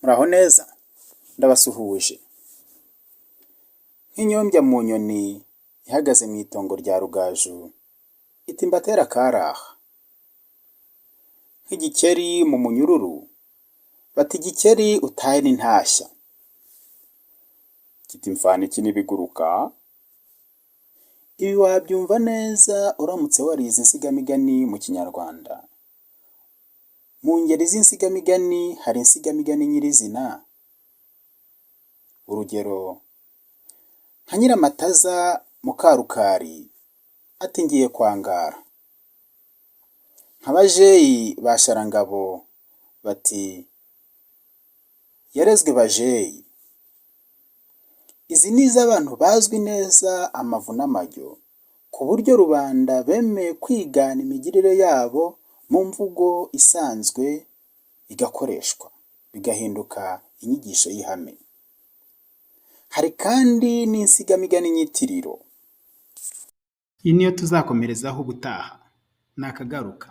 Muraho neza ndabasuhuje. Nk'inyombya mu nyoni ihagaze mu itongo rya Rugaju iti mbatera akaraha. Nk'igikeri mu munyururu bati igikeri utahe n'intashya. Kiti mfana iki n'ibiguruka. Ibi wabyumva neza uramutse warize insigamigani mu Kinyarwanda. Mu ngeri z'insigamigani hari insigamigani nyirizina. Urugero nka Nyiramataza Mukarukari ati ngiye kwangara. Nka Bajeyi ba Sharangabo bati yarezwe Bajeyi. Izi ni iz'abantu bazwi neza amavu n'amajyo, ku buryo rubanda bemeye kwigana imigirire yabo mu mvugo isanzwe igakoreshwa, bigahinduka inyigisho y'ihame. Hari kandi n'insigamigani nyitiriro. Iyi niyo tuzakomerezaho ubutaha. Nakagaruka.